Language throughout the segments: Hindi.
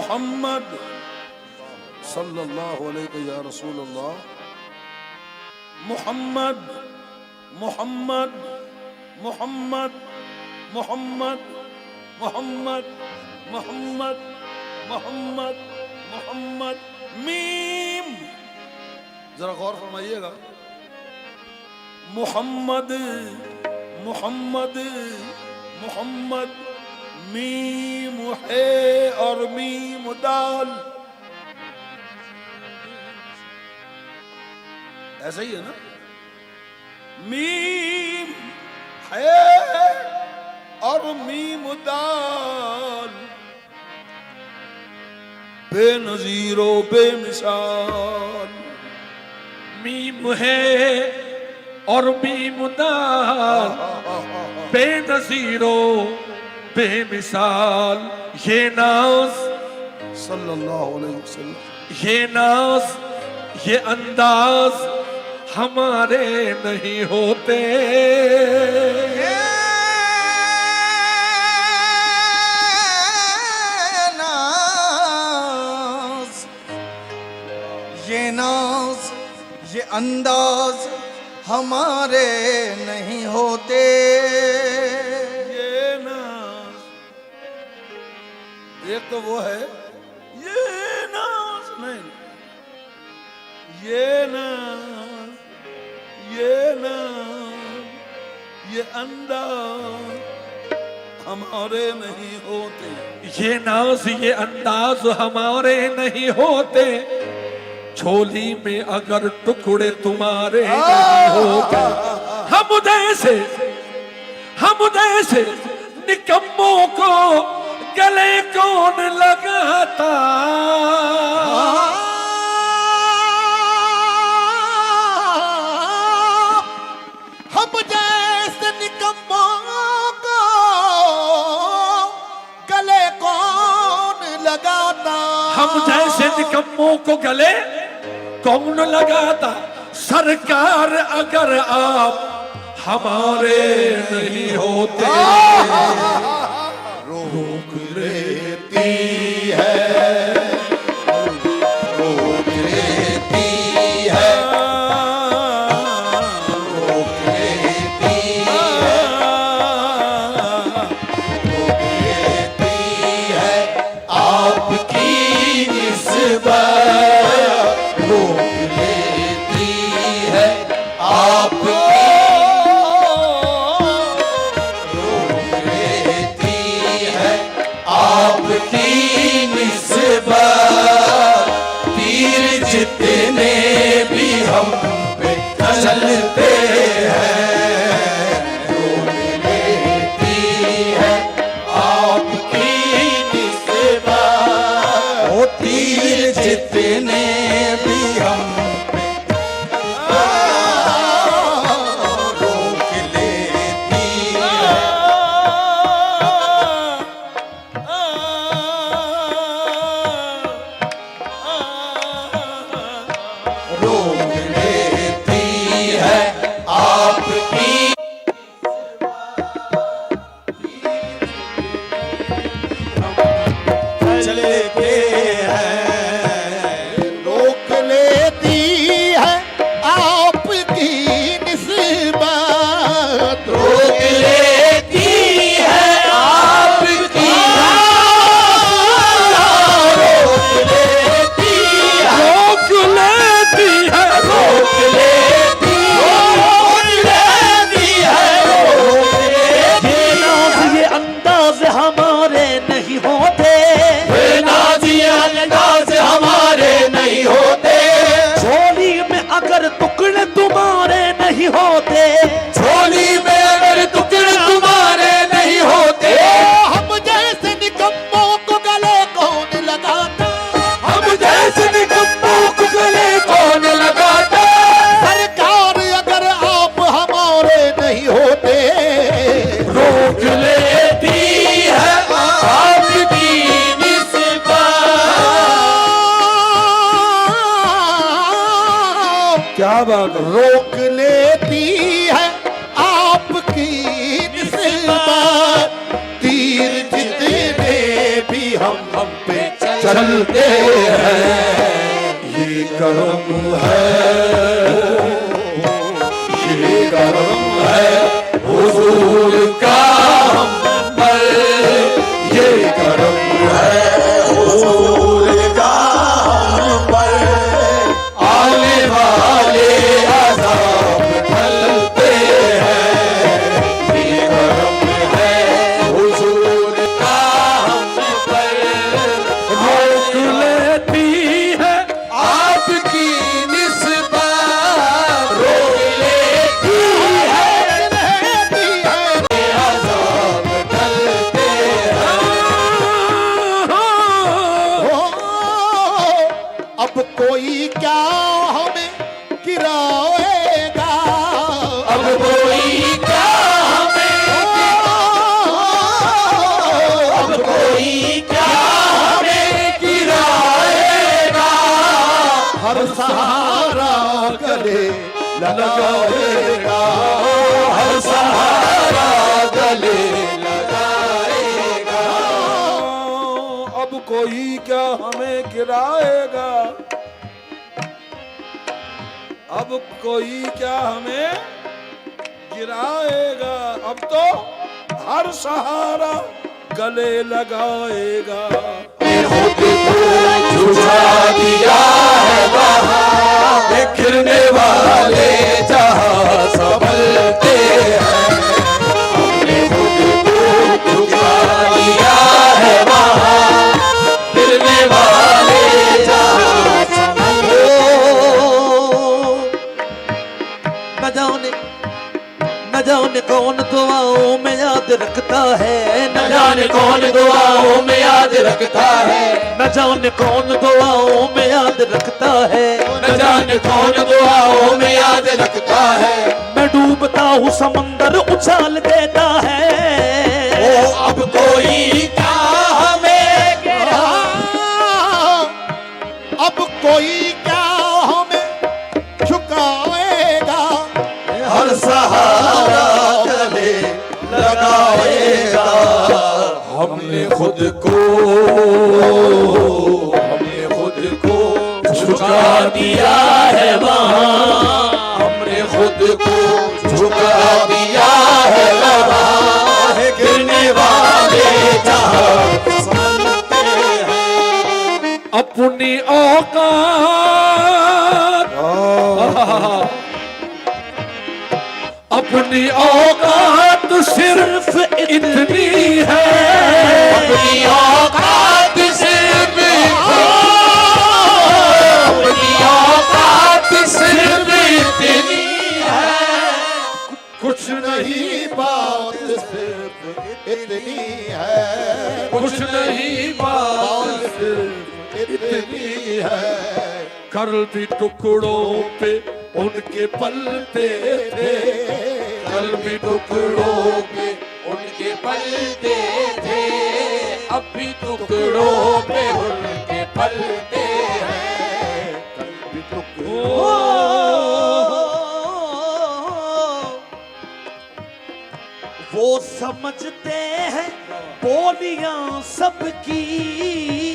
मोहम्मद सल्लल्लाहु अलैहि या रसूल अल्लाह। मोहम्मद मोहम्मद मोहम्मद मोहम्मद मोहम्मद मोहम्मद मोहम्मद मोहम्मद। मीम, जरा गौर फरमाइएगा। मोहम्मद मोहम्मद मोहम्मद, मीम है और मीम दाल, ऐसा ही है ना। मीम है और मीम दाल, बेनजीरो बेमिसाल। मीम है और मीम दाल, बेनजीरो बेमिसाल। ये नाज सल्लल्लाहु अलैहि वसल्लम, ये नाज ये अंदाज हमारे नहीं होते। ये नाज ये अंदाज हमारे नहीं होते। ये नाज, एक तो वो है ये नाज, नहीं ये नाज ये नाज ये अंदाज हमारे नहीं होते। ये नाज ये अंदाज हमारे नहीं होते। झोली में अगर टुकड़े तुम्हारे नहीं होते। हम जैसे निकम्मों को गले कौन लगाता। हम जैसे निकम्मों को गले कौन लगाता। हम जैसे निकम्मों को गले कौन लगाता। सरकार अगर आप हमारे नहीं होते। रोक लेती है, रोक लेती है, रोक लेती है, रोक लेती है आपकी निस्बत। रोक लेती है आपकी, रोक लेती है आपकी निस्बत। तीर जितने भी हम पे चलते हैं, रोक लेती है आपकी निस्बत। वो तीर जितने भी हम पे रोक लेती है। रोक लेती है आपकी, चलते हैं। रोक लेती है आपकी निस्बत। रोक लेती है आपकी, रोक लेती है, रोक लेती है, रोक लेती है, रोक लेती ये नाज ये अंदाज हमारे नहीं होते। नाज ये अंदाज हमारे नहीं होते। झोली में अगर टुकड़े तुम्हारे नहीं होते। झोली में अगर टुकड़े तुम्हारे नहीं होते। हम जैसे निकम्मों को गले कौन लगाता। हम जैसे निकम्मों को गले कौन लगाता। सरकार अगर आप हमारे नहीं होते। रोक लेती है आपकी निस्बत। क्या बात है। रोक लेती है आपकी निस्बत। तीर जितने भी हम पे चल चलते हैं। ये करम है, ये करम है हुजूर का हम पर, ये करम है हुजूर का हम पर। आने वाले अज़ाब टलते हैं, ये करम है हुजूर का हम पर। रोक लेती है आपकी निस्बत, रोक लेती है अज़ाब टलते अब कोई क्या हमें गिराएगा, अब कोई क्या हमें, अब कोई क्या हमें गिराएगा। हर सहारा गले लगाएगा, हर सहारा गले लगाएगा। अब कोई क्या हमें गिराएगा, अब कोई क्या हमें गिराएगा। अब तो हर सहारा गले लगाएगा। खुद को झुका दिया है वहाँ, गिरने वाले जहाँ संभलते हैं। हमने खुद को झुका दिया है वहाँ, गिरने वाले जहाँ संभलते न जाने कौन दुआओं में याद रखता है, न जाने कौन दुआओं में याद रखता है, न जाने कौन दुआओं में याद रखता है। न जाने कौन दुआओं में याद रखता है। मैं डूबता हूँ समंदर उछाल देता है। ओ अब कोई क्या हमें गिरा, अब कोई क्या हमें झुकाएगा। हर सहारा गले लगाएगा। हमने खुद को झुका दिया है वहाँ, हमने खुद को झुका दिया है वहाँ, गिरने वाले जहाँ संभलते हैं। अपनी औकात अपनी औकात सिर्फ इतनी है, अपनी औकात सिर्फ, अपनी औकात सिर्फ इतनी है। कुछ नहीं बात सिर्फ इतनी है, कुछ नहीं बात सिर्फ इतनी है। कर भी टुकड़ों पे उनके पलते थे, कल भी टुकड़ों पे उनके पलते थे, अब भी टुकड़ों पे उनके पलते हैं। कल भी टुकड़ों, वो समझते हैं बोलियां सबकी,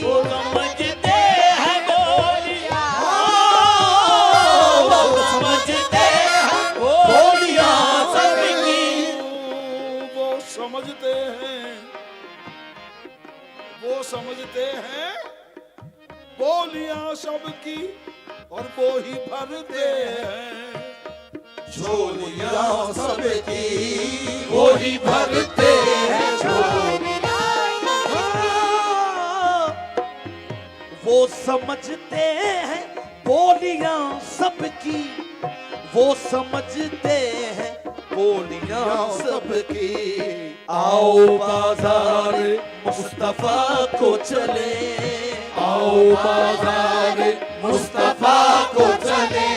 वो समझते हैं बोलियां, वो समझते हैं बोलियां सबकी। वो समझते हैं, वो समझते हैं बोलियां सबकी, और वो ही भरते हैं झोलियां सबकी, वो ही भरते हैं झोलियां। वो समझते हैं बोलियां सबकी, वो समझते हैं बोलियां सबकी। आओ बाजार मुस्तफा को चले, आओ बाजार मुस्तफा को चले,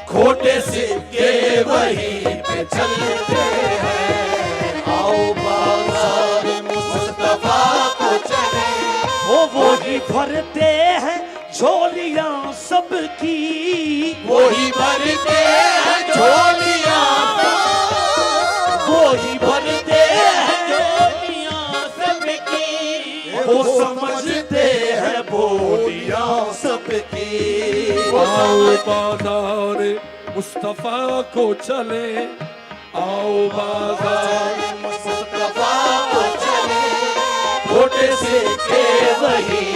खोटे सिक्के वहीं पे चलते हैं। आओ बाजार मुस्तफा को चले, वो ही भरते हैं झोलियां सबकी, वो ही भरते हैं झोलियां, वो ही भरते हैं झोलियां सबकी। वो समझते हैं आओ बाजार मुस्तफा को चले, आओ बाजार मुस्तफा को चले, खोटे सिक्के वही